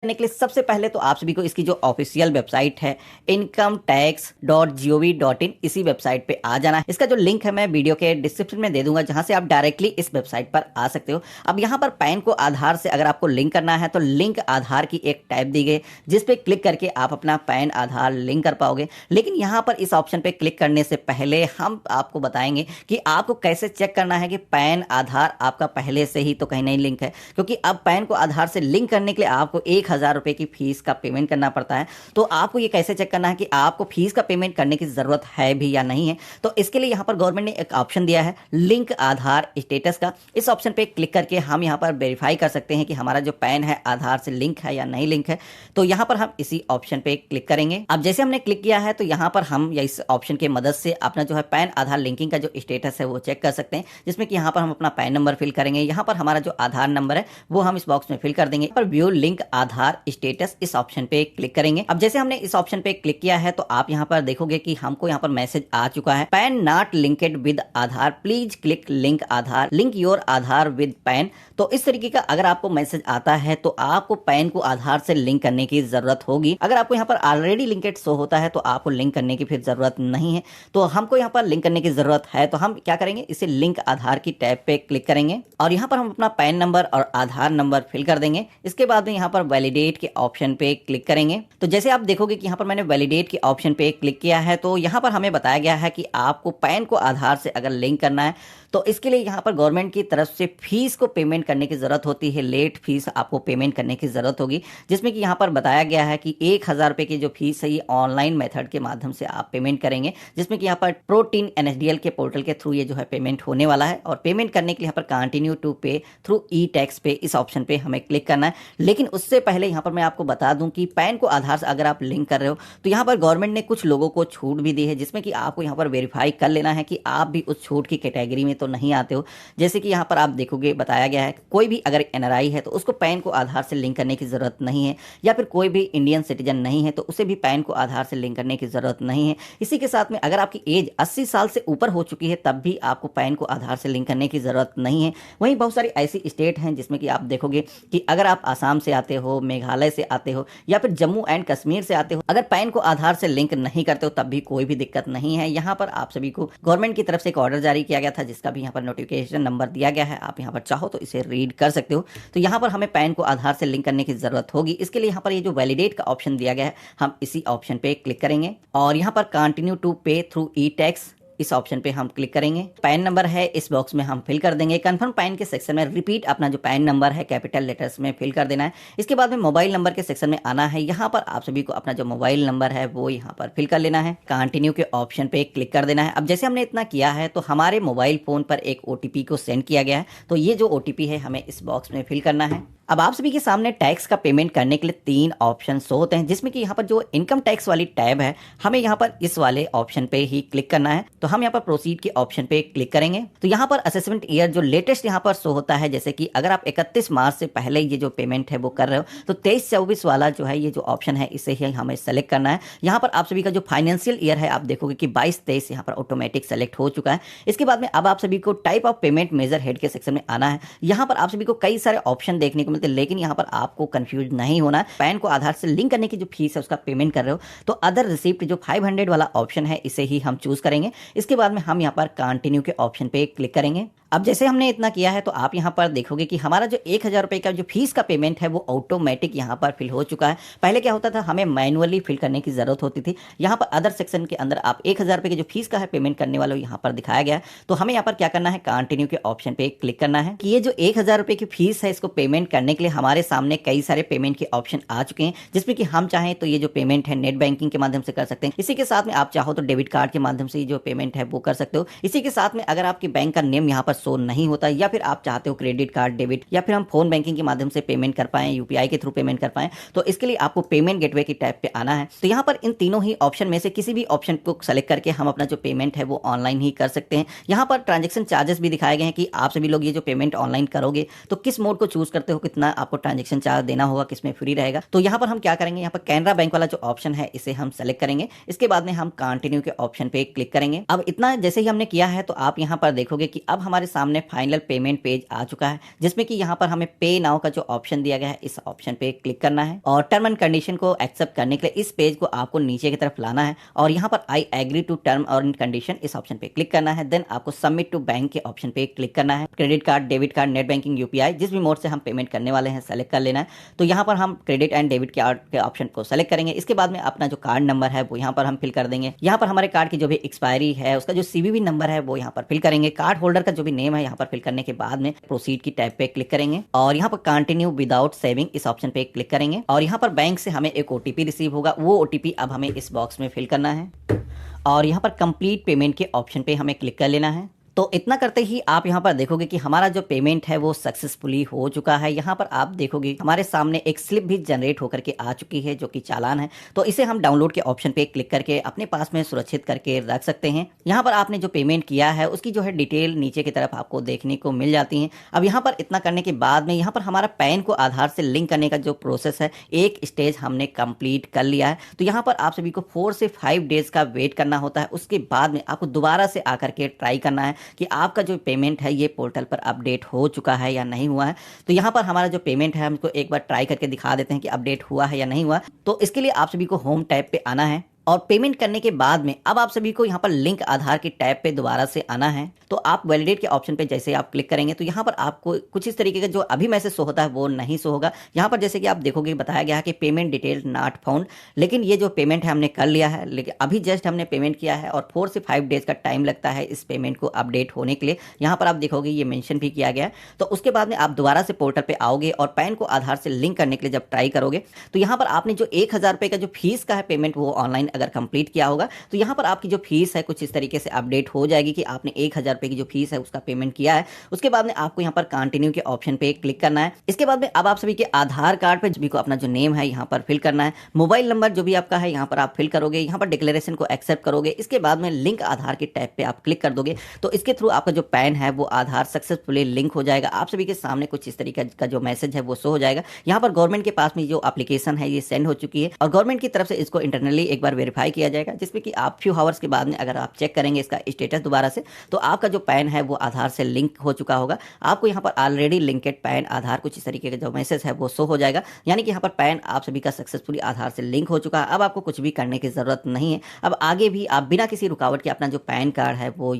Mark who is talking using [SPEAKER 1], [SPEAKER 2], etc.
[SPEAKER 1] करने के लिए सबसे पहले तो आप सभी को इसकी जो ऑफिशियल वेबसाइट है incometax.gov.in इसी वेबसाइट पे आ जाना है। इसका जो लिंक है मैं वीडियो के डिस्क्रिप्शन में दे दूंगा, जहां से आप डायरेक्टली इस वेबसाइट पर आ सकते हो। अब यहाँ पर पैन को आधार से अगर आपको लिंक करना है तो लिंक आधार की एक टैब दी गई, जिस पे क्लिक करके आप अपना पैन आधार लिंक कर पाओगे। लेकिन यहाँ पर इस ऑप्शन पे क्लिक करने से पहले हम आपको बताएंगे कि आपको कैसे चेक करना है कि पैन आधार आपका पहले से ही तो कहीं नहीं लिंक है, क्योंकि अब पैन को आधार से लिंक करने के लिए आपको 1000 रुपए की फीस का पेमेंट करना पड़ता है। तो आपको ये कैसे चेक करना है कि आपको फीस का पेमेंट करने की जरूरत है भी या नहीं है, तो इसके लिए यहाँ पर गवर्नमेंट ने एक ऑप्शन दिया है लिंक आधार स्टेटस का। इस ऑप्शन पे क्लिक करके हम यहाँ पर वेरीफाई कर सकते हैं कि हमारा जो पैन है आधार से लिंक है या नहीं लिंक है। तो यहाँ पर हम इसी ऑप्शन पे क्लिक करेंगे। अब जैसे हमने क्लिक किया है तो यहाँ पर हम या इस ऑप्शन की मदद से अपना जो है पैन आधार लिंकिंग का जो स्टेटस है वो चेक कर सकते हैं, जिसमें कि यहाँ पर हम अपना पैन नंबर फिल करेंगे। यहाँ पर हमारा जो आधार नंबर है वो हम इस बॉक्स में फिल कर देंगे। पर व्यू लिंक आधार स्टेटस इस ऑप्शन पे क्लिक करेंगे। अब जैसे हमने इस ऑप्शन पे क्लिक किया है तो आप यहाँ पर देखोगे कि हमको यहाँ पर मैसेज आ चुका है, pan not linked with Aadhaar, please click link Aadhaar, link your Aadhaar with pan. तो इस तरीके का अगर आपको मैसेज आता है तो आपको पैन को आधार से लिंक करने की जरूरत होगी। अगर आपको यहाँ पर ऑलरेडी लिंकेड शो होता है तो आपको लिंक करने की फिर जरूरत नहीं है। तो हमको यहाँ पर लिंक करने की जरूरत है, तो हम क्या करेंगे, इसे लिंक आधार की टैब पे क्लिक करेंगे और यहाँ पर हम अपना पैन नंबर और आधार नंबर फिल कर देंगे। इसके बाद में यहाँ पर वैलिडेट के ऑप्शन पे क्लिक करेंगे। तो जैसे आप देखोगे कि यहाँ पर मैंने वैलिडेट के ऑप्शन पे क्लिक किया है तो यहाँ पर हमें बताया गया है कि आपको पैन को आधार से अगर लिंक करना है तो इसके लिए यहाँ पर गवर्नमेंट की तरफ से फीस को पेमेंट करने की जरूरत होती है। लेट फीस आपको पेमेंट करने की जरूरत होगी, जिसमें कि यहाँ पर बताया गया है कि 1000 रुपए की जो फीस है ये ऑनलाइन मेथड के माध्यम से आप पेमेंट करेंगे, जिसमें कि यहाँ पर प्रोटीन एनएसडीएल के पोर्टल के थ्रू ये जो है पेमेंट होने वाला है। और पेमेंट करने के लिए यहाँ पर कंटिन्यू टू पे थ्रू ई टैक्स पे इस ऑप्शन पे हमें क्लिक करना है। लेकिन उससे पहले यहाँ पर मैं आपको बता दूं कि पैन को आधार से अगर आप लिंक कर रहे हो तो यहाँ पर गवर्नमेंट ने कुछ लोगों को छूट भी दी है, जिसमें कि आपको यहाँ पर वेरीफाई कर लेना है कि आप भी उस छूट की कैटेगरी में तो नहीं आते हो। जैसे कि यहाँ पर आप देखोगे बताया गया है कोई भी अगर एनआरआई है तो उसको पैन को आधार से लिंक करने की जरूरत नहीं है, या फिर कोई भी इंडियन सिटीजन नहीं है तो उसे भी पैन को आधार से लिंक करने की जरूरत नहीं है। इसी के साथ में अगर आपकी एज 80 साल से ऊपर हो चुकी है तब भी आपको पैन को आधार से लिंक करने की जरूरत नहीं है। वहीं बहुत सारी ऐसी स्टेट हैं जिसमें कि आप देखोगे कि अगर आप आसाम से आते हो, मेघालय से आते हो या फिर जम्मू एंड कश्मीर से आते हो, अगर पैन को आधार से लिंक नहीं करते हो तब भी कोई भी दिक्कत नहीं है। यहाँ पर आप सभी को गवर्नमेंट की तरफ से एक ऑर्डर जारी किया गया था, जिसका भी यहाँ पर नोटिफिकेशन नंबर दिया गया है। आप यहाँ पर चाहो तो इसे रीड कर सकते हो। तो यहाँ पर हमें पैन को आधार से लिंक करने की जरूरत होगी। इसके लिए यहाँ पर ये जो वैलिडेट का ऑप्शन दिया गया है हम इसी ऑप्शन पे क्लिक करेंगे और यहाँ पर कंटिन्यू टू पे थ्रू ई टैक्स इस ऑप्शन पे हम क्लिक करेंगे। पैन नंबर है इस बॉक्स में हम फिल कर देंगे। कंफर्म पैन के सेक्शन में रिपीट अपना जो पैन नंबर है कैपिटल लेटर्स में फिल कर देना है। इसके बाद में मोबाइल नंबर के सेक्शन में आना है। यहाँ पर आप सभी को अपना जो मोबाइल नंबर है वो यहाँ पर फिल कर लेना है। कंटिन्यू के ऑप्शन पे क्लिक कर देना है। अब जैसे हमने इतना किया है तो हमारे मोबाइल फोन पर एक ओटीपी को सेंड किया गया है, तो ये जो ओटीपी है हमें इस बॉक्स में फिल करना है। अब आप सभी के सामने टैक्स का पेमेंट करने के लिए 3 ऑप्शन शो होते हैं, जिसमें कि यहाँ पर जो इनकम टैक्स वाली टैब है हमें यहाँ पर इस वाले ऑप्शन पे ही क्लिक करना है। तो हम यहाँ पर प्रोसीड के ऑप्शन पे क्लिक करेंगे। तो यहाँ पर असेसमेंट ईयर जो लेटेस्ट यहाँ पर शो होता है, जैसे कि अगर आप 31 मार्च से पहले ये जो पेमेंट है वो कर रहे हो तो 23-24 वाला जो है ये जो ऑप्शन है इसे ही हमें सेलेक्ट करना है। यहाँ पर आप सभी का जो फाइनेंशियल ईयर है आप देखोगे कि 22-23 यहाँ पर ऑटोमेटिक सेलेक्ट हो चुका है। इसके बाद में अब आप सभी को type of payment major head के सेक्शन में आना है। यहाँ पर आप सभी को कई सारे ऑप्शन देखने को मिलते हैं, लेकिन यहाँ पर आपको कंफ्यूज नहीं होना है। पैन को आधार से लिंक करने की जो फीस है उसका पेमेंट कर रहे हो तो अदर रिसिप्ट जो 500 वाला ऑप्शन है इसे ही हम चूज करेंगे। इसके बाद में हम यहाँ पर कंटिन्यू के ऑप्शन पे क्लिक करेंगे। अब जैसे हमने इतना किया है तो आप यहाँ पर देखोगे कि हमारा जो 1000 रुपए का जो फीस का पेमेंट है वो ऑटोमेटिक यहाँ पर फिल हो चुका है। पहले क्या होता था, हमें मैनुअली फिल करने की जरूरत होती थी। यहाँ पर अदर सेक्शन के अंदर आप 1000 रुपए की जो फीस का है पेमेंट करने वालों यहाँ पर दिखाया गया है। तो हमें यहाँ पर क्या करना है, कंटिन्यू के ऑप्शन पे क्लिक करना है कि ये जो 1000 रुपए की फीस है इसको पेमेंट करने के लिए हमारे सामने कई सारे पेमेंट के ऑप्शन आ चुके हैं, जिसमें कि हम चाहें तो ये जो पेमेंट है नेट बैंकिंग के माध्यम से कर सकते हैं। इसी के साथ में आप चाहो तो डेबिट कार्ड के माध्यम से जो पेमेंट है वो कर सकते हो। इसी के साथ में अगर आपके बैंक का नेम यहाँ पर शो नहीं होता या फिर आप चाहते हो क्रेडिट कार्ड, डेबिट या फिर हम फोन बैंकिंग के माध्यम से पेमेंट कर पाएं, यूपीआई के थ्रू पेमेंट कर पाएं, तो इसके लिए आपको पेमेंट गेटवे की टैब पे आना है। तो यहाँ पर इन तीनों ही ऑप्शन में से किसी भी ऑप्शन को सेलेक्ट करके हम अपना जो पेमेंट है वो ऑनलाइन ही कर सकते हैं। यहाँ पर ट्रांजेक्शन चार्जेस भी दिखाए गए हैं कि आप सभी लोग ये जो पेमेंट ऑनलाइन करोगे तो किस मोड को चूज करते हो, कितना आपको ट्रांजेक्शन चार्ज देना होगा, किसमें फ्री रहेगा। तो यहाँ पर हम क्या करेंगे, यहाँ पर कैनरा बैंक वाला जो ऑप्शन है इसे हम सेलेक्ट करेंगे। इसके बाद में हम कंटिन्यू के ऑप्शन पे क्लिक करेंगे। अब इतना जैसे ही हमने किया है तो आप यहाँ पर देखोगे कि अब हमारे सामने फाइनल पेमेंट पेज आ चुका है, जिसमें कि यहाँ पर हमें पे नाउ का जो ऑप्शन दिया गया है इस ऑप्शन पे क्लिक करना है और टर्म एंड कंडीशन को एक्सेप्ट करने के लिए इस पेज को आपको नीचे की तरफ लाना है और यहाँ पर आई एग्री टू टर्म और कंडीशन इस ऑप्शन पे क्लिक करना है। देन आपको सबमिट टू बैंक के ऑप्शन पे क्लिक करना है। Credit card, debit card, net banking, UPI, जिस भी मोड से हम पेमेंट करने वाले हैं सेलेक्ट कर लेना है। तो यहाँ पर हम क्रेडिट एंड डेबिट कार्ड के ऑप्शन को सेलेक्ट करेंगे। इसके बाद में अपना जो कार्ड नंबर है वो यहाँ पर हम फिल कर देंगे। यहाँ पर हमारे कार्ड की जो भी एक्सपायरी है उसका जो सीवीवी नंबर है वो यहाँ पर फिल करेंगे। कार्ड होल्डर का जो भी नेम है यहाँ पर फिल करने के बाद में प्रोसीड की टैब पे क्लिक करेंगे और यहाँ पर कंटिन्यू विदाउट सेविंग इस ऑप्शन पे क्लिक करेंगे और यहाँ पर बैंक से हमें एक ओटीपी रिसीव होगा, वो ओटीपी अब हमें इस बॉक्स में फिल करना है और यहाँ पर कंप्लीट पेमेंट के ऑप्शन पे हमें क्लिक कर लेना है। तो इतना करते ही आप यहाँ पर देखोगे कि हमारा जो पेमेंट है वो सक्सेसफुली हो चुका है। यहाँ पर आप देखोगे हमारे सामने एक स्लिप भी जनरेट होकर के आ चुकी है जो कि चालान है। तो इसे हम डाउनलोड के ऑप्शन पे क्लिक करके अपने पास में सुरक्षित करके रख सकते हैं। यहाँ पर आपने जो पेमेंट किया है उसकी जो है डिटेल नीचे की तरफ आपको देखने को मिल जाती है। अब यहाँ पर इतना करने के बाद में यहाँ पर हमारा पैन को आधार से लिंक करने का जो प्रोसेस है एक स्टेज हमने कंप्लीट कर लिया है। तो यहाँ पर आप सभी को 4 से 5 डेज का वेट करना होता है। उसके बाद में आपको दोबारा से आकर के ट्राई करना है कि आपका जो पेमेंट है ये पोर्टल पर अपडेट हो चुका है या नहीं हुआ है। तो यहाँ पर हमारा जो पेमेंट है हमको एक बार ट्राई करके दिखा देते हैं कि अपडेट हुआ है या नहीं हुआ। तो इसके लिए आप सभी को होम टैब पे आना है और पेमेंट करने के बाद में अब आप सभी को यहाँ पर लिंक आधार की टैब पे दोबारा से आना है। तो आप वैलिडेट के ऑप्शन पे जैसे आप क्लिक करेंगे तो यहाँ पर आपको कुछ इस तरीके का जो अभी मैसेज शो होता है वो नहीं शो होगा। यहाँ पर जैसे कि आप देखोगे बताया गया है कि पेमेंट डिटेल नॉट फाउंड, लेकिन ये जो पेमेंट है हमने कर लिया है, लेकिन अभी जस्ट हमने पेमेंट किया है और 4 से 5 डेज का टाइम लगता है इस पेमेंट को अपडेट होने के लिए। यहाँ पर आप देखोगे ये मेंशन भी किया गया है। तो उसके बाद में आप दोबारा से पोर्टल पे आओगे और पैन को आधार से लिंक करने के लिए जब ट्राई करोगे तो यहाँ पर आपने जो 1000 रुपये का जो फीस का है पेमेंट वो ऑनलाइन अगर कंप्लीट किया होगा तो यहाँ पर आपकी जो फीस है कुछ इस तरीके से अपडेट हो जाएगी कि आपने 1000 रुपये की जो फीस है उसका पेमेंट किया है। उसके बाद में आपको यहाँ पर कंटिन्यू के ऑप्शन पे क्लिक करना है। इसके बाद में अब आप सभी के आधार कार्ड पे सभी को अपना जो नेम है यहाँ पर फिल करना है। मोबाइल नंबर जो भी आपका है यहाँ पर आप फिल करोगे। यहाँ पर डिक्लेरेशन को एक्सेप्ट करोगे। इसके बाद में लिंक आधार के टैब पे आप क्लिक कर दोगे तो इसके थ्रू आपका जो पैन है वो आधार सक्सेसफुली लिंक हो जाएगा। आप सभी के सामने कुछ इस तरीके का जो मैसेज है वो शो हो जाएगा। यहाँ पर गवर्नमेंट के पास में जो एप्लीकेशन है ये सेंड हो चुकी है और गवर्नमेंट की तरफ से इसको इंटरनली एक बार वेरीफाई किया जाएगा, जिसमें कि आप फ्यू आवर्स के बाद में अगर आप चेक करेंगे इसका स्टेटस दोबारा से तो आपका जो पैन है वो आधार से लिंक हो चुका होगा। आपको यहाँ पर ऑलरेडी लिंकेड पैन आधार कुछ इस तरीके का जो मैसेज है वो शो हो जाएगा, यानी कि यहाँ पर पैन आप सभी का सक्सेसफुली आधार से लिंक हो चुका है। अब आपको कुछ भी करने की जरूरत नहीं है। अब आगे भी आप बिना किसी रुकावट के अपना जो पैन कार्ड है वो